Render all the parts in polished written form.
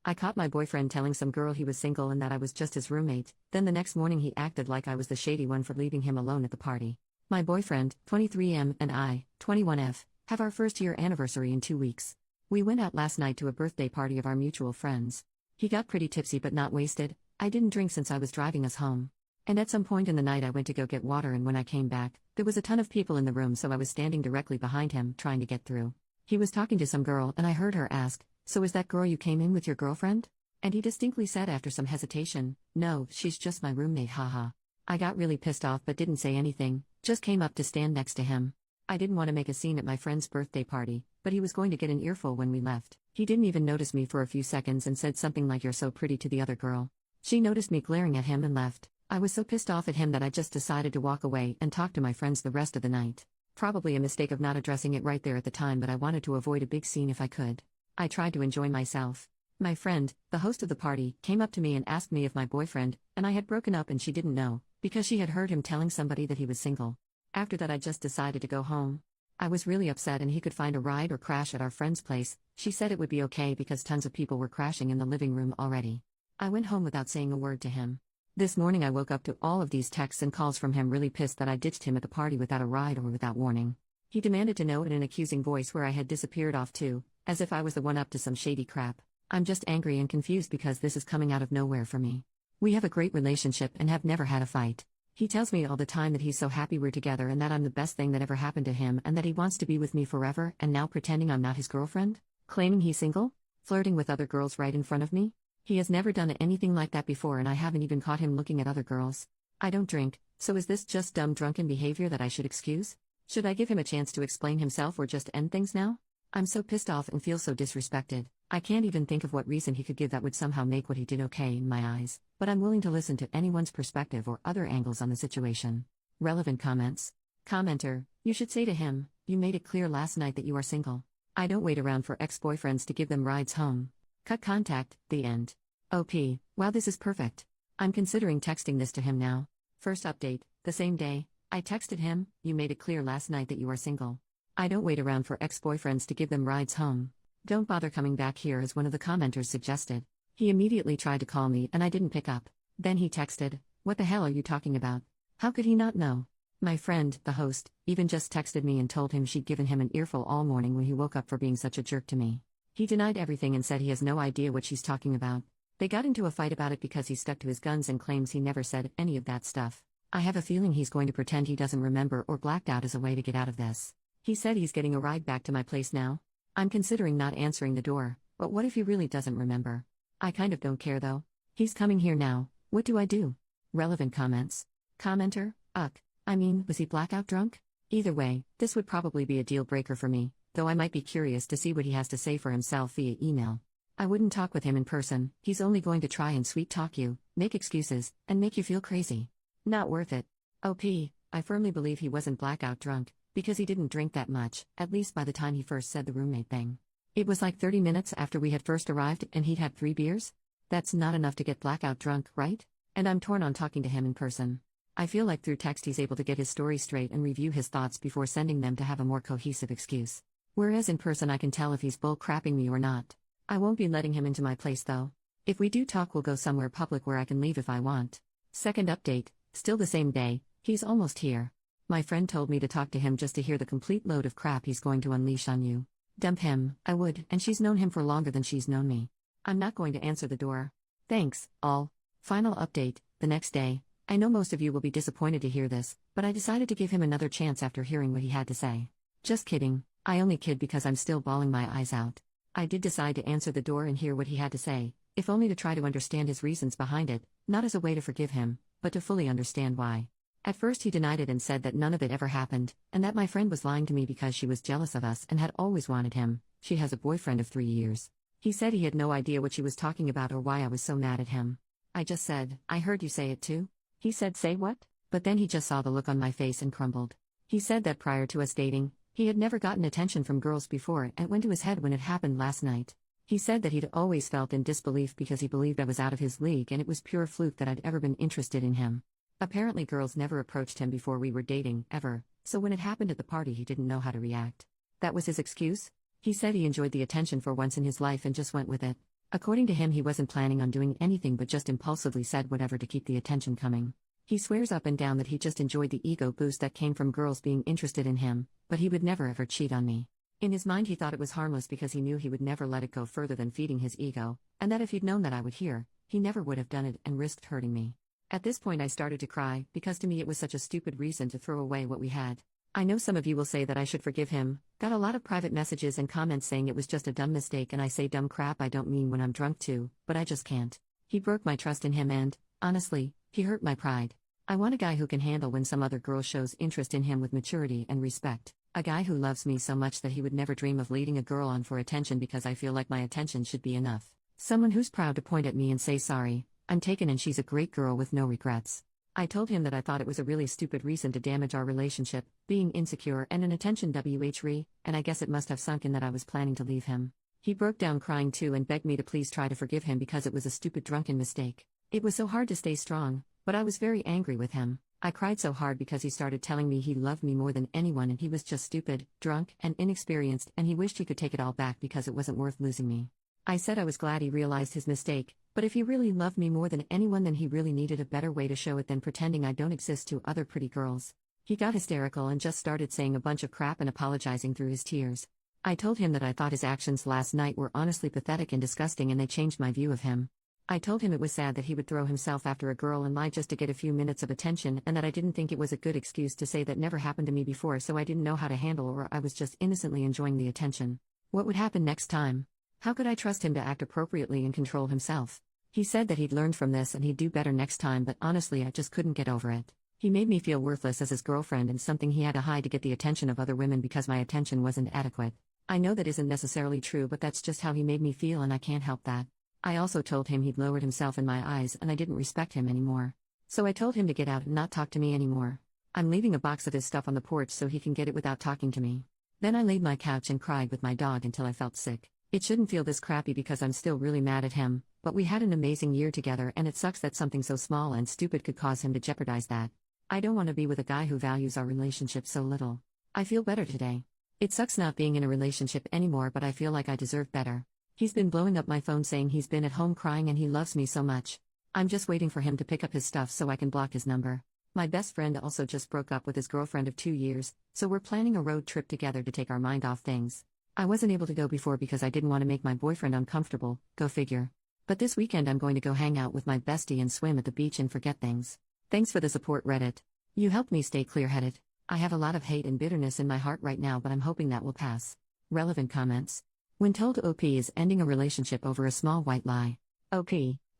I caught my boyfriend telling some girl he was single and that I was just his roommate. Then the next morning he acted like I was the shady one for leaving him alone at the party. My boyfriend, 23M, and I, 21F, have our first year anniversary in 2 weeks. We went out last night to a birthday party of our mutual friends. He got pretty tipsy but not wasted. I didn't drink since I was driving us home. And at some point in the night I went to go get water, and when I came back, there was a ton of people in the room, so I was standing directly behind him, trying to get through. He was talking to some girl and I heard her ask, "So is that girl you came in with your girlfriend?" And he distinctly said after some hesitation, "No, she's just my roommate, haha." I got really pissed off but didn't say anything, just came up to stand next to him. I didn't want to make a scene at my friend's birthday party, but he was going to get an earful when we left. He didn't even notice me for a few seconds and said something like, "You're so pretty," to the other girl. She noticed me glaring at him and left. I was so pissed off at him that I just decided to walk away and talk to my friends the rest of the night. Probably a mistake of not addressing it right there at the time, but I wanted to avoid a big scene if I could. I tried to enjoy myself. My friend, the host of the party, came up to me and asked me if my boyfriend and I had broken up, and she didn't know, because she had heard him telling somebody that he was single. After that I just decided to go home. I was really upset and he could find a ride or crash at our friend's place. She said it would be okay because tons of people were crashing in the living room already. I went home without saying a word to him. This morning I woke up to all of these texts and calls from him, really pissed that I ditched him at the party without a ride or without warning. He demanded to know in an accusing voice where I had disappeared off to, as if I was the one up to some shady crap. I'm just angry and confused because this is coming out of nowhere for me. We have a great relationship and have never had a fight. He tells me all the time that he's so happy we're together and that I'm the best thing that ever happened to him and that he wants to be with me forever, and now pretending I'm not his girlfriend? Claiming he's single? Flirting with other girls right in front of me? He has never done anything like that before, and I haven't even caught him looking at other girls. I don't drink, so is this just dumb drunken behavior that I should excuse? Should I give him a chance to explain himself or just end things now? I'm so pissed off and feel so disrespected. I can't even think of what reason he could give that would somehow make what he did okay in my eyes, but I'm willing to listen to anyone's perspective or other angles on the situation. Relevant comments. Commenter, you should say to him, "You made it clear last night that you are single. I don't wait around for ex-boyfriends to give them rides home. Cut contact, the end." OP, wow, this is perfect. I'm considering texting this to him now. First update, the same day, I texted him, "You made it clear last night that you are single. I don't wait around for ex-boyfriends to give them rides home. Don't bother coming back here," as one of the commenters suggested. He immediately tried to call me and I didn't pick up. Then he texted, "What the hell are you talking about?" How could he not know? My friend, the host, even just texted me and told him she'd given him an earful all morning when he woke up for being such a jerk to me. He denied everything and said he has no idea what she's talking about. They got into a fight about it because he stuck to his guns and claims he never said any of that stuff. I have a feeling he's going to pretend he doesn't remember or blacked out as a way to get out of this. He said he's getting a ride back to my place now. I'm considering not answering the door, but what if he really doesn't remember? I kind of don't care though. He's coming here now, what do I do? Relevant comments. Commenter, I mean, was he blackout drunk? Either way, this would probably be a deal breaker for me, though I might be curious to see what he has to say for himself via email. I wouldn't talk with him in person. He's only going to try and sweet talk you, make excuses, and make you feel crazy. Not worth it. OP, I firmly believe he wasn't blackout drunk, because he didn't drink that much, at least by the time he first said the roommate thing. It was like 30 minutes after we had first arrived and he'd had 3 beers? That's not enough to get blackout drunk, right? And I'm torn on talking to him in person. I feel like through text he's able to get his story straight and review his thoughts before sending them to have a more cohesive excuse. Whereas in person I can tell if he's bull-crapping me or not. I won't be letting him into my place though. If we do talk, we'll go somewhere public where I can leave if I want. Second update, still the same day, he's almost here. My friend told me to talk to him just to hear the complete load of crap he's going to unleash on you. Dump him, I would, and she's known him for longer than she's known me. I'm not going to answer the door. Thanks, all. Final update, the next day. I know most of you will be disappointed to hear this, but I decided to give him another chance after hearing what he had to say. Just kidding, I only kid because I'm still bawling my eyes out. I did decide to answer the door and hear what he had to say, if only to try to understand his reasons behind it, not as a way to forgive him, but to fully understand why. At first he denied it and said that none of it ever happened, and that my friend was lying to me because she was jealous of us and had always wanted him. She has a boyfriend of 3 years. He said he had no idea what she was talking about or why I was so mad at him. I just said, "I heard you say it too." He said, "Say what?" But then he just saw the look on my face and crumbled. He said that prior to us dating, he had never gotten attention from girls before, and it went to his head when it happened last night. He said that he'd always felt in disbelief because he believed I was out of his league and it was pure fluke that I'd ever been interested in him. Apparently girls never approached him before we were dating, ever, so when it happened at the party he didn't know how to react. That was his excuse? He said he enjoyed the attention for once in his life and just went with it. According to him, he wasn't planning on doing anything but just impulsively said whatever to keep the attention coming. He swears up and down that he just enjoyed the ego boost that came from girls being interested in him, but he would never ever cheat on me. In his mind, he thought it was harmless because he knew he would never let it go further than feeding his ego, and that if he'd known that I would hear, he never would have done it and risked hurting me. At this point I started to cry, because to me it was such a stupid reason to throw away what we had. I know some of you will say that I should forgive him. Got a lot of private messages and comments saying it was just a dumb mistake, and I say dumb crap I don't mean when I'm drunk too, but I just can't. He broke my trust in him and, honestly, he hurt my pride. I want a guy who can handle when some other girl shows interest in him with maturity and respect. A guy who loves me so much that he would never dream of leading a girl on for attention because I feel like my attention should be enough. Someone who's proud to point at me and say sorry, I'm taken and she's a great girl with no regrets. I told him that I thought it was a really stupid reason to damage our relationship, being insecure and an attention whore, and I guess it must have sunk in that I was planning to leave him. He broke down crying too and begged me to please try to forgive him because it was a stupid drunken mistake. It was so hard to stay strong, but I was very angry with him. I cried so hard because he started telling me he loved me more than anyone and he was just stupid, drunk, and inexperienced, and he wished he could take it all back because it wasn't worth losing me. I said I was glad he realized his mistake, but if he really loved me more than anyone, then he really needed a better way to show it than pretending I don't exist to other pretty girls. He got hysterical and just started saying a bunch of crap and apologizing through his tears. I told him that I thought his actions last night were honestly pathetic and disgusting, and they changed my view of him. I told him it was sad that he would throw himself after a girl and lie just to get a few minutes of attention, and that I didn't think it was a good excuse to say that never happened to me before, so I didn't know how to handle, or I was just innocently enjoying the attention. What would happen next time? How could I trust him to act appropriately and control himself? He said that he'd learned from this and he'd do better next time, but honestly I just couldn't get over it. He made me feel worthless as his girlfriend and something he had to hide to get the attention of other women because my attention wasn't adequate. I know that isn't necessarily true, but that's just how he made me feel and I can't help that. I also told him he'd lowered himself in my eyes and I didn't respect him anymore. So I told him to get out and not talk to me anymore. I'm leaving a box of his stuff on the porch so he can get it without talking to me. Then I laid my couch and cried with my dog until I felt sick. It shouldn't feel this crappy because I'm still really mad at him, but we had an amazing year together and it sucks that something so small and stupid could cause him to jeopardize that. I don't want to be with a guy who values our relationship so little. I feel better today. It sucks not being in a relationship anymore, but I feel like I deserve better. He's been blowing up my phone saying he's been at home crying and he loves me so much. I'm just waiting for him to pick up his stuff so I can block his number. My best friend also just broke up with his girlfriend of 2 years, so we're planning a road trip together to take our mind off things. I wasn't able to go before because I didn't want to make my boyfriend uncomfortable, go figure. But this weekend I'm going to go hang out with my bestie and swim at the beach and forget things. Thanks for the support, Reddit. You helped me stay clear-headed. I have a lot of hate and bitterness in my heart right now, but I'm hoping that will pass. Relevant comments. When told OP is ending a relationship over a small white lie. OP,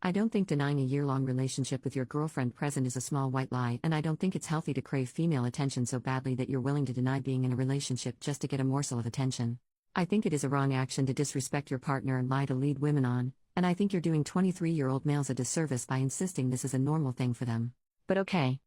I don't think denying a year-long relationship with your girlfriend present is a small white lie, and I don't think it's healthy to crave female attention so badly that you're willing to deny being in a relationship just to get a morsel of attention. I think it is a wrong action to disrespect your partner and lie to lead women on, and I think you're doing 23-year-old males a disservice by insisting this is a normal thing for them. But okay.